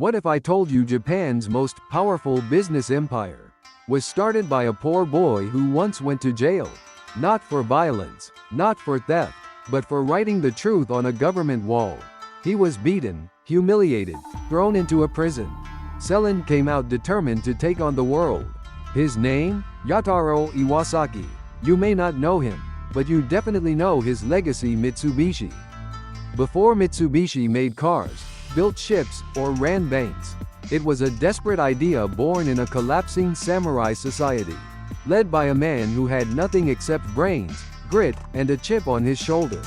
What if I told you Japan's most powerful business empire was started by a poor boy who once went to jail? Not for violence, not for theft, but for writing the truth on a government wall. He was beaten, humiliated, thrown into a prison. Selen came out determined to take on the world. His name? Yataro Iwasaki. You may not know him, but you definitely know his legacy, Mitsubishi. Before Mitsubishi made cars, built ships, or ran banks, it was a desperate idea born in a collapsing samurai society, led by a man who had nothing except brains, grit, and a chip on his shoulder.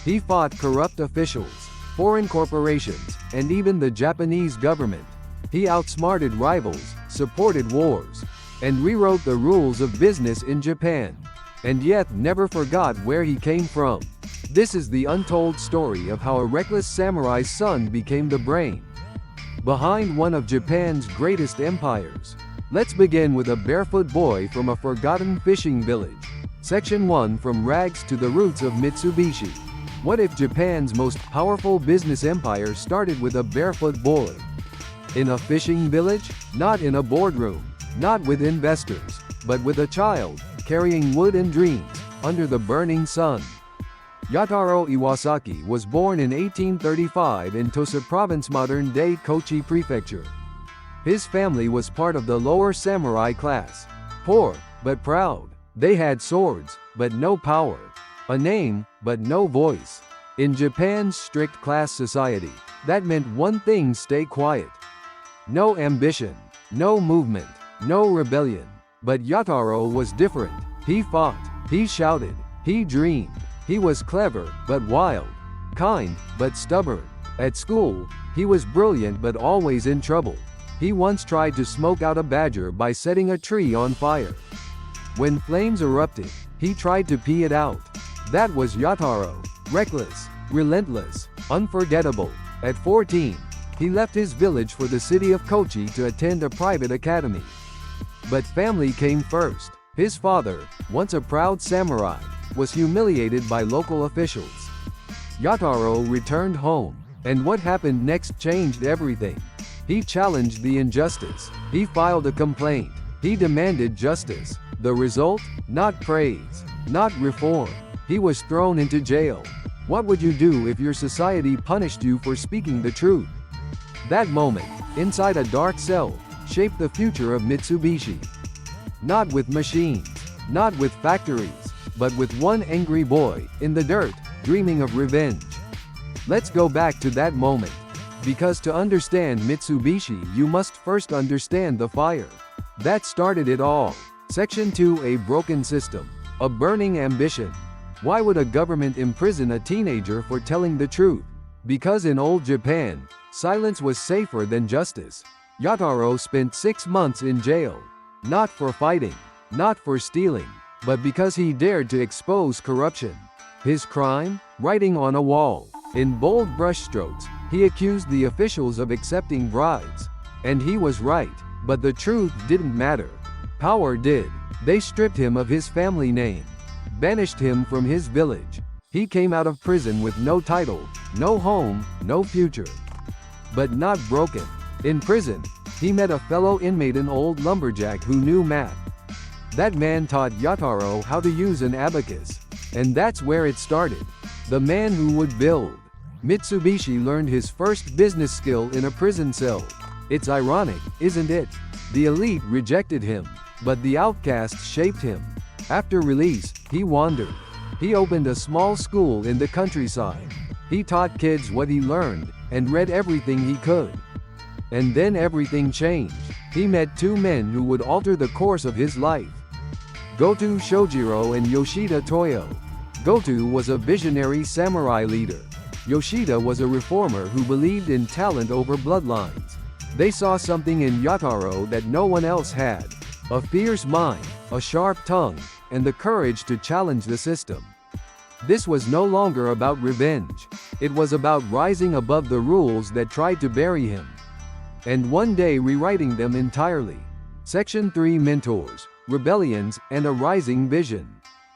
He fought corrupt officials, foreign corporations, and even the Japanese government. He outsmarted rivals, supported wars, and rewrote the rules of business in Japan. And yet never forgot where he came from. This is the untold story of how a reckless samurai's son became the brain behind one of Japan's greatest empires. Let's begin with a barefoot boy from a forgotten fishing village. Section 1, From Rags to the Roots of Mitsubishi. What if Japan's most powerful business empire started with a barefoot boy? In a fishing village? Not in a boardroom. Not with investors, but with a child, carrying wood and dreams, under the burning sun. Yataro Iwasaki was born in 1835 in Tosa Province, modern-day Kochi Prefecture. His family was part of the lower samurai class. Poor, but proud. They had swords, but no power. A name, but no voice. In Japan's strict class society, that meant one thing: stay quiet. No ambition, no movement, no rebellion. But Yataro was different. He fought, he shouted, he dreamed. He was clever, but wild. Kind, but stubborn. At school, he was brilliant but always in trouble. He once tried to smoke out a badger by setting a tree on fire. When flames erupted, he tried to pee it out. That was Yataro. Reckless, relentless, unforgettable. At 14, he left his village for the city of Kochi to attend a private academy. But family came first. His father, once a proud samurai, was humiliated by local officials. Yataro returned home, and what happened next changed everything. He challenged the injustice. He filed a complaint. He demanded justice. The result? Not praise, not reform. He was thrown into jail. What would you do if your society punished you for speaking the truth? That moment, inside a dark cell, shaped the future of Mitsubishi. Not with machines, not with factories, but with one angry boy, in the dirt, dreaming of revenge. Let's go back to that moment. Because to understand Mitsubishi, you must first understand the fire that started it all. Section 2, A broken system. A burning ambition. Why would a government imprison a teenager for telling the truth? Because in old Japan, silence was safer than justice. Yataro spent 6 months in jail. Not for fighting, not for stealing, but because he dared to expose corruption. His crime? Writing on a wall. In bold brushstrokes, he accused the officials of accepting bribes. And he was right, but the truth didn't matter. Power did. They stripped him of his family name, banished him from his village. He came out of prison with no title, no home, no future. But not broken. In prison, he met a fellow inmate, an old lumberjack who knew math. That man taught Yataro how to use an abacus. And that's where it started. The man who would build. Mitsubishi learned his first business skill in a prison cell. It's ironic, isn't it? The elite rejected him, but the outcasts shaped him. After release, he wandered. He opened a small school in the countryside. He taught kids what he learned, and read everything he could. And then everything changed. He met 2 men who would alter the course of his life. Goto Shojiro and Yoshida Toyo. Goto was a visionary samurai leader. Yoshida was a reformer who believed in talent over bloodlines. They saw something in Yataro that no one else had. A fierce mind, a sharp tongue, and the courage to challenge the system. This was no longer about revenge. It was about rising above the rules that tried to bury him, and one day rewriting them entirely. Section 3, Mentors, Rebellions, and a Rising Vision.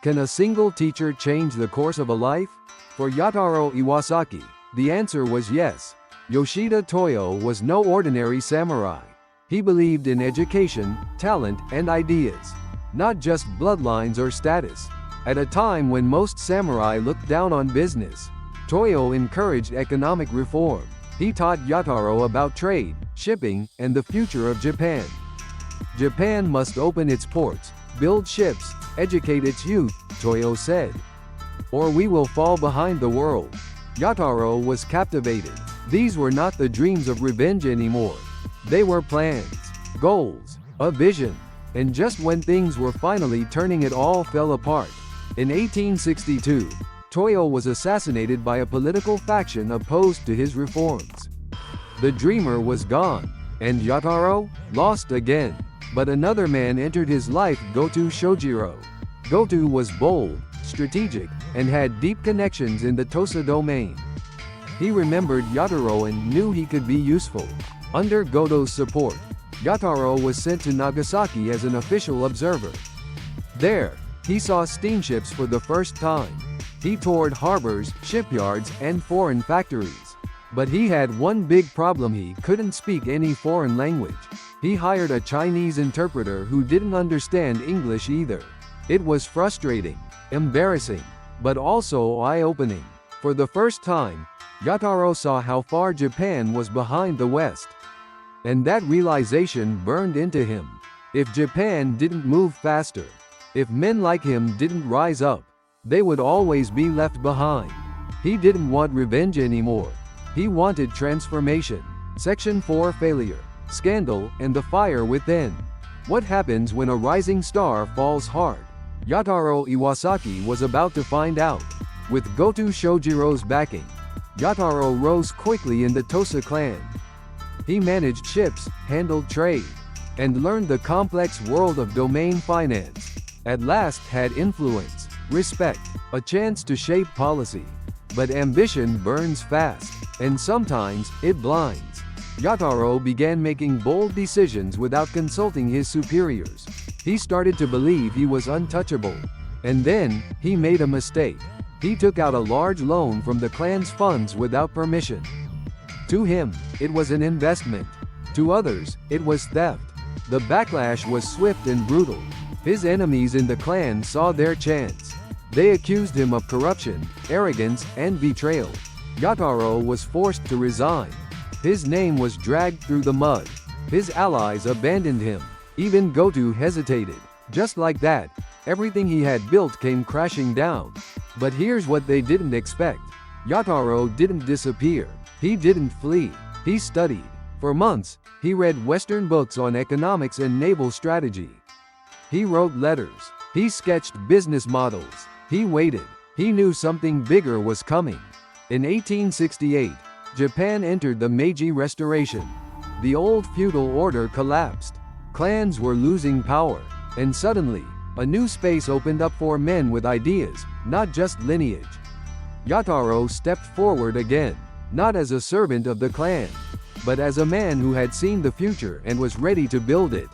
Can a single teacher change the course of a life? For Yataro Iwasaki, the answer was yes. Yoshida Toyo was no ordinary samurai. He believed in education, talent, and ideas, not just bloodlines or status. At a time when most samurai looked down on business, Toyo encouraged economic reform. He taught Yataro about trade, shipping, and the future of Japan. Japan must open its ports, build ships, educate its youth, Toyo said, or we will fall behind the world. Yataro was captivated. These were not the dreams of revenge anymore. They were plans, goals, a vision. And just when things were finally turning, it all fell apart. In 1862, Toyo was assassinated by a political faction opposed to his reforms. The dreamer was gone, and Yataro lost again. But another man entered his life, Goto Shojiro. Goto was bold, strategic, and had deep connections in the Tosa domain. He remembered Yataro and knew he could be useful. Under Goto's support, Yataro was sent to Nagasaki as an official observer. There, he saw steamships for the first time. He toured harbors, shipyards, and foreign factories. But he had one big problem: he couldn't speak any foreign language. He hired a Chinese interpreter who didn't understand English either. It was frustrating, embarrassing, but also eye-opening. For the first time, Yataro saw how far Japan was behind the West. And that realization burned into him. If Japan didn't move faster, if men like him didn't rise up, they would always be left behind. He didn't want revenge anymore. He wanted transformation. Section 4: Failure, Scandal, and the Fire Within. What happens when a rising star falls hard? Yataro Iwasaki was about to find out. With Goto Shojiro's backing, Yataro rose quickly in the Tosa clan. He managed ships, handled trade, and learned the complex world of domain finance. At last had influence, respect, a chance to shape policy. But ambition burns fast, and sometimes it blinds. Yataro began making bold decisions without consulting his superiors. He started to believe he was untouchable. And then, he made a mistake. He took out a large loan from the clan's funds without permission. To him, it was an investment. To others, it was theft. The backlash was swift and brutal. His enemies in the clan saw their chance. They accused him of corruption, arrogance, and betrayal. Yataro was forced to resign. His name was dragged through the mud. His allies abandoned him. Even Goto hesitated. Just like that, everything he had built came crashing down. But here's what they didn't expect. Yataro didn't disappear. He didn't flee. He studied. For months, he read Western books on economics and naval strategy. He wrote letters. He sketched business models. He waited. He knew something bigger was coming. In 1868, Japan entered the Meiji Restoration. The old feudal order collapsed. Clans were losing power. And suddenly, a new space opened up for men with ideas, not just lineage. Yataro stepped forward again, not as a servant of the clan, but as a man who had seen the future and was ready to build it.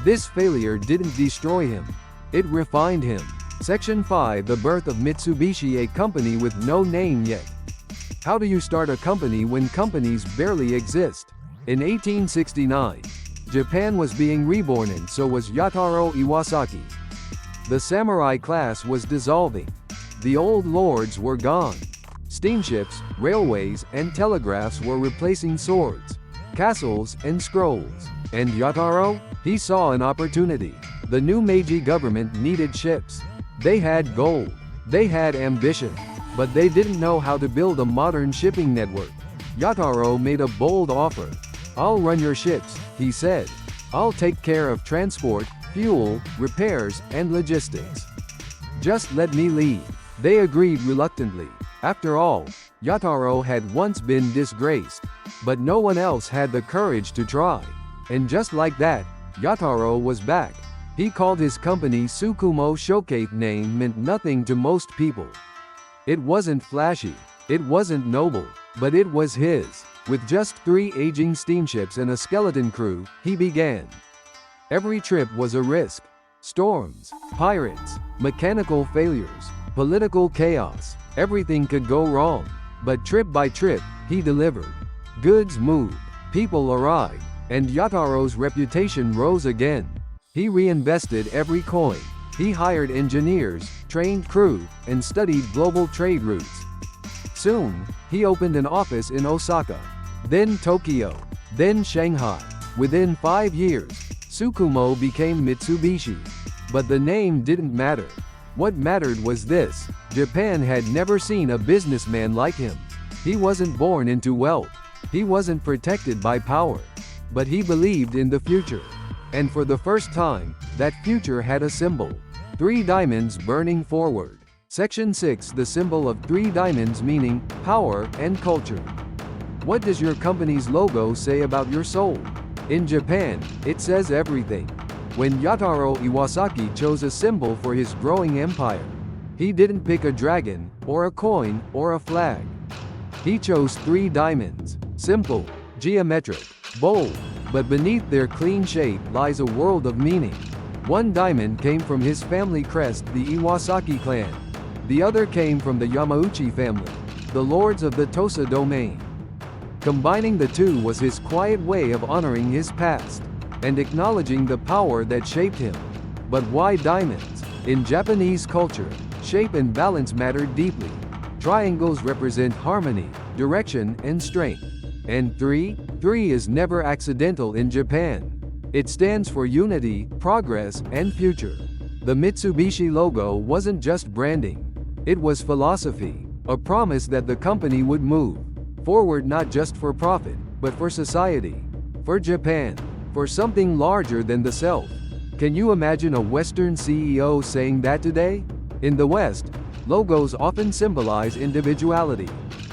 This failure didn't destroy him. It refined him. Section 5: The birth of Mitsubishi, a company with no name yet. How do you start a company when companies barely exist? In 1869, Japan was being reborn, and so was Yataro Iwasaki. The samurai class was dissolving. The old lords were gone. Steamships, railways, and telegraphs were replacing swords, castles, and scrolls. And Yataro? He saw an opportunity. The new Meiji government needed ships. They had gold. They had ambition. But they didn't know how to build a modern shipping network. Yataro made a bold offer. "I'll run your ships," he said. "I'll take care of transport, fuel, repairs, and logistics. Just let me lead." They agreed reluctantly. After all, Yataro had once been disgraced. But no one else had the courage to try. And just like that, Yataro was back. He called his company Tsukumo Shokai. Name meant nothing to most people. It wasn't flashy. It wasn't noble. But it was his. With just 3 aging steamships and a skeleton crew, he began. Every trip was a risk. Storms, pirates, mechanical failures, political chaos. Everything could go wrong. But trip by trip, he delivered. Goods moved, people arrived, and Yataro's reputation rose again. He reinvested every coin. He hired engineers, trained crew, and studied global trade routes. Soon, he opened an office in Osaka, then Tokyo, then Shanghai. Within 5 years, Tsukumo became Mitsubishi. But the name didn't matter. What mattered was this: Japan had never seen a businessman like him. He wasn't born into wealth. He wasn't protected by power. But he believed in the future. And for the first time, that future had a symbol. 3 diamonds burning forward. Section 6. The symbol of 3 diamonds, meaning, power, and culture. What does your company's logo say about your soul? In Japan, it says everything. When Yataro Iwasaki chose a symbol for his growing empire, he didn't pick a dragon, or a coin, or a flag. He chose 3 diamonds. Simple, geometric, bold, but beneath their clean shape lies a world of meaning. One diamond came from his family crest, the Iwasaki clan. The other came from the Yamauchi family, the lords of the Tosa domain. Combining the two was his quiet way of honoring his past and acknowledging the power that shaped him. But why diamonds? In Japanese culture, shape and balance mattered deeply. Triangles represent harmony, direction, and strength. And 3 is never accidental in Japan. It stands for unity, progress, and future. The Mitsubishi logo wasn't just branding. It was philosophy, a promise that the company would move forward not just for profit, but for society, for Japan, for something larger than the self. Can you imagine a Western CEO saying that today? In the West, logos often symbolize individuality,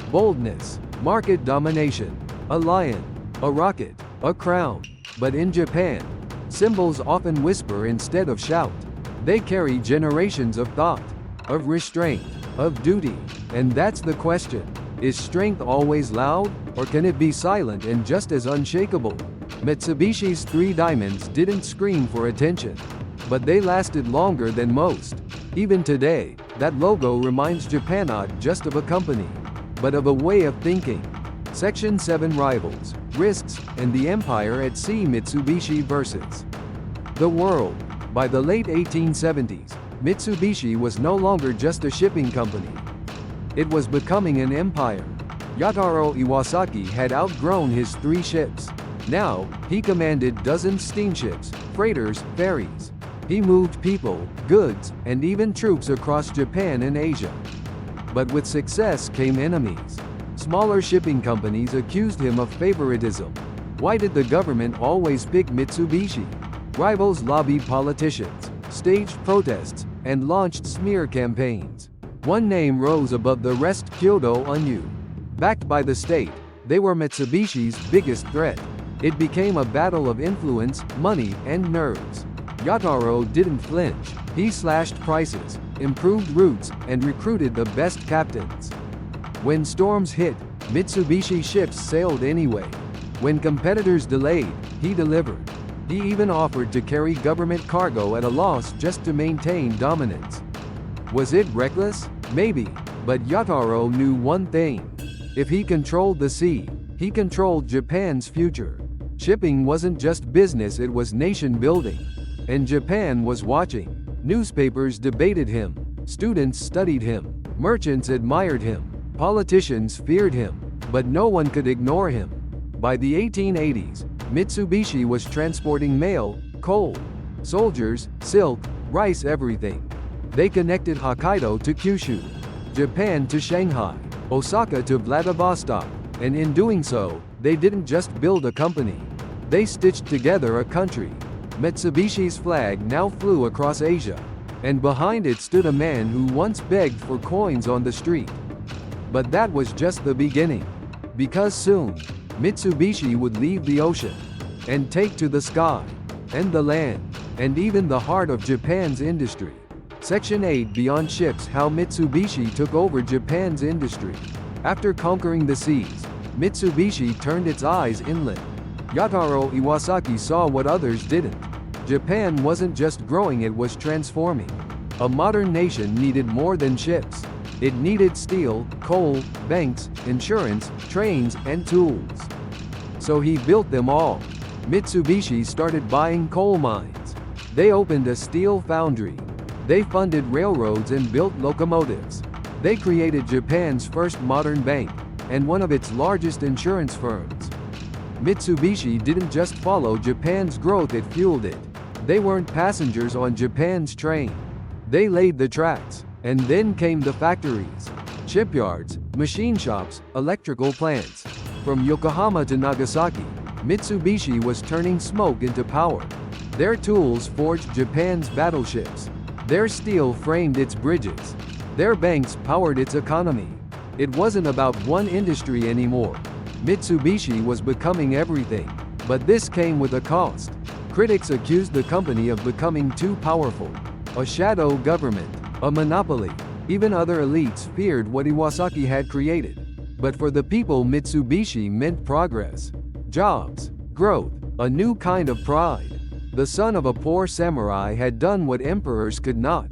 boldness, market domination, a lion, a rocket, a crown. But in Japan, symbols often whisper instead of shout. They carry generations of thought, of restraint, of duty. And that's the question. Is strength always loud, or can it be silent and just as unshakable? Mitsubishi's 3 diamonds didn't scream for attention, but they lasted longer than most. Even today, that logo reminds Japan not just of a company, but of a way of thinking. Section 7. Rivals, risks, and the empire at sea. Mitsubishi versus the world. By the late 1870s, Mitsubishi was no longer just a shipping company. It was becoming an empire. Yataro Iwasaki had outgrown his 3 ships. Now, he commanded dozens of steamships, freighters, ferries. He moved people, goods, and even troops across Japan and Asia. But with success came enemies. Smaller shipping companies accused him of favoritism. Why did the government always pick Mitsubishi? Rivals lobbied politicians, staged protests, and launched smear campaigns. One name rose above the rest: Kyoto Unyu. Backed by the state, they were Mitsubishi's biggest threat. It became a battle of influence, money, and nerves. Yataro didn't flinch. He slashed prices, improved routes, and recruited the best captains. When storms hit, Mitsubishi ships sailed anyway. When competitors delayed, he delivered. He even offered to carry government cargo at a loss just to maintain dominance. Was it reckless? Maybe. But Yataro knew one thing. If he controlled the sea, he controlled Japan's future. Shipping wasn't just business, it was nation building. And Japan was watching. Newspapers debated him. Students studied him. Merchants admired him. Politicians feared him. But no one could ignore him. By the 1880s, Mitsubishi was transporting mail, coal, soldiers, silk, rice, everything. They connected Hokkaido to Kyushu, Japan to Shanghai, Osaka to Vladivostok, and in doing so, they didn't just build a company. They stitched together a country. Mitsubishi's flag now flew across Asia, and behind it stood a man who once begged for coins on the street. But that was just the beginning. Because soon, Mitsubishi would leave the ocean, and take to the sky, and the land, and even the heart of Japan's industry. Section 8. Beyond ships: how Mitsubishi took over Japan's industry. After conquering the seas, Mitsubishi turned its eyes inland. Yataro Iwasaki saw what others didn't. Japan wasn't just growing, it was transforming. A modern nation needed more than ships. It needed steel, coal, banks, insurance, trains, and tools. So he built them all. Mitsubishi started buying coal mines. They opened a steel foundry. They funded railroads and built locomotives. They created Japan's first modern bank, and one of its largest insurance firms. Mitsubishi didn't just follow Japan's growth, it fueled it. They weren't passengers on Japan's train. They laid the tracks. And then came the factories, shipyards, machine shops, electrical plants. From Yokohama to Nagasaki, Mitsubishi was turning smoke into power. Their tools forged Japan's battleships. Their steel framed its bridges. Their banks powered its economy. It wasn't about one industry anymore. Mitsubishi was becoming everything. But this came with a cost. Critics accused the company of becoming too powerful. A shadow government. A monopoly. Even other elites feared what Iwasaki had created. But for the people, Mitsubishi meant progress. Jobs. Growth. A new kind of pride. The son of a poor samurai had done what emperors could not.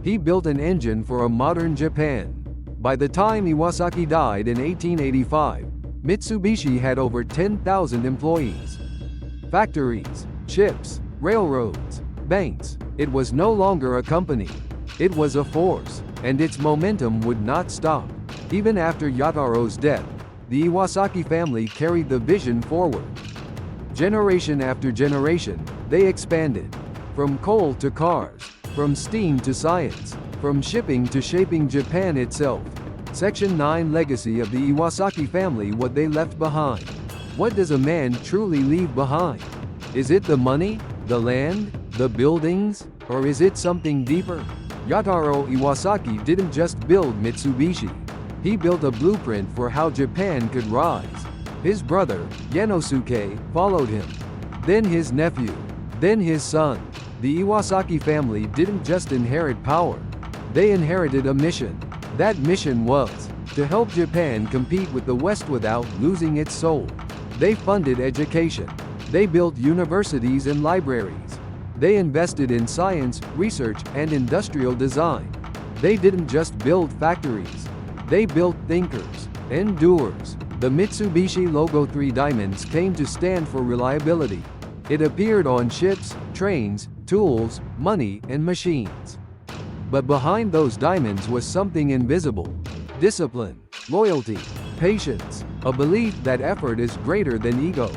He built an engine for a modern Japan. By the time Iwasaki died in 1885, Mitsubishi had over 10,000 employees. Factories, ships, railroads, banks. It was no longer a company. It was a force, and its momentum would not stop. Even after Yataro's death, the Iwasaki family carried the vision forward. Generation after generation, they expanded. From coal to cars, from steam to science, from shipping to shaping Japan itself. Section 9 Legacy of the Iwasaki family. What they left behind. What does a man truly leave behind? Is it the money, the land, the buildings, or is it something deeper? Yataro Iwasaki didn't just build Mitsubishi. He built a blueprint for how Japan could rise. His brother, Yanosuke, followed him. Then his nephew. Then his son. The Iwasaki family didn't just inherit power. They inherited a mission. That mission was to help Japan compete with the West without losing its soul. They funded education. They built universities and libraries. They invested in science, research, and industrial design. They didn't just build factories. They built thinkers and doers. The Mitsubishi logo 3 diamonds came to stand for reliability. It appeared on ships, trains, tools, money, and machines. But behind those diamonds was something invisible. Discipline, loyalty, patience, a belief that effort is greater than ego.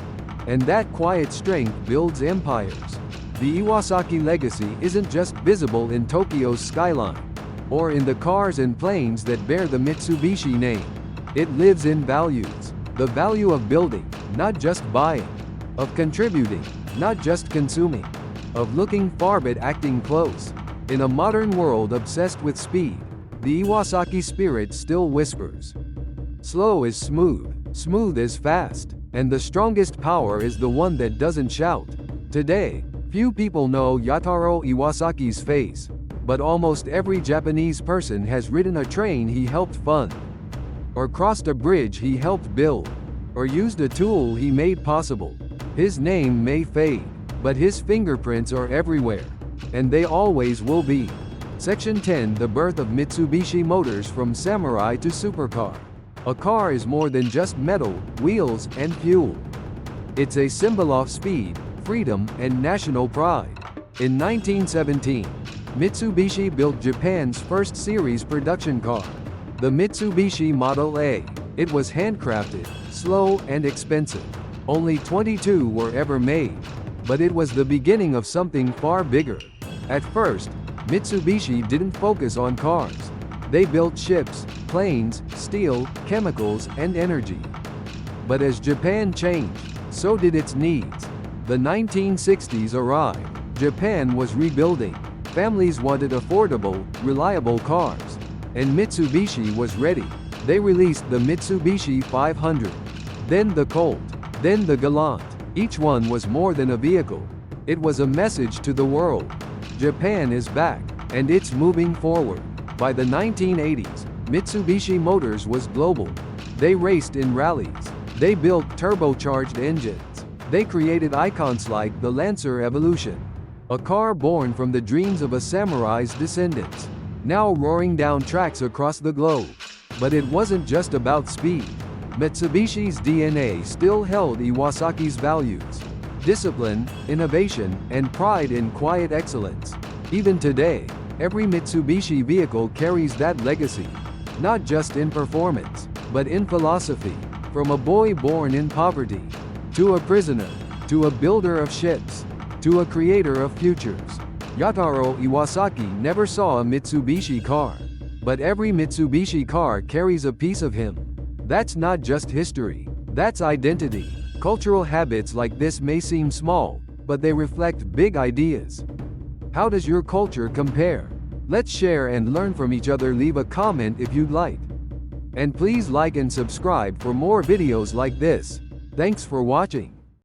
And that quiet strength builds empires. The Iwasaki legacy isn't just visible in Tokyo's skyline, or in the cars and planes that bear the Mitsubishi name. It lives in values. The value of building, not just buying. Of contributing, not just consuming. Of looking far but acting close. In a modern world obsessed with speed, the Iwasaki spirit still whispers. Slow is smooth, smooth is fast, and the strongest power is the one that doesn't shout. Today, few people know Yataro Iwasaki's face, but almost every Japanese person has ridden a train he helped fund, or crossed a bridge he helped build, or used a tool he made possible. His name may fade, but his fingerprints are everywhere, and they always will be. Section 10 The birth of Mitsubishi Motors. From samurai to supercar. A car is more than just metal, wheels, and fuel. It's a symbol of speed, freedom, and national pride. In 1917, Mitsubishi built Japan's first series production car, the Mitsubishi Model A. It was handcrafted, slow, and expensive. Only 22 were ever made. But it was the beginning of something far bigger. At first, Mitsubishi didn't focus on cars. They built ships, planes, steel, chemicals, and energy. But as Japan changed, so did its needs. The 1960s arrived. Japan was rebuilding. Families wanted affordable, reliable cars. And Mitsubishi was ready. They released the Mitsubishi 500. Then the Colt. Then the Galant. Each one was more than a vehicle. It was a message to the world. Japan is back, and it's moving forward. By the 1980s, Mitsubishi Motors was global. They raced in rallies. They built turbocharged engines. They created icons like the Lancer Evolution, a car born from the dreams of a samurai's descendants, now roaring down tracks across the globe. But it wasn't just about speed. Mitsubishi's DNA still held Iwasaki's values: discipline, innovation, and pride in quiet excellence. Even today, every Mitsubishi vehicle carries that legacy, not just in performance, but in philosophy. From a boy born in poverty, to a prisoner, to a builder of ships, to a creator of futures, Yataro Iwasaki never saw a Mitsubishi car. But every Mitsubishi car carries a piece of him. That's not just history, that's identity. Cultural habits like this may seem small, but they reflect big ideas. How does your culture compare? Let's share and learn from each other. Leave a comment if you'd like. And please like and subscribe for more videos like this. Thanks for watching.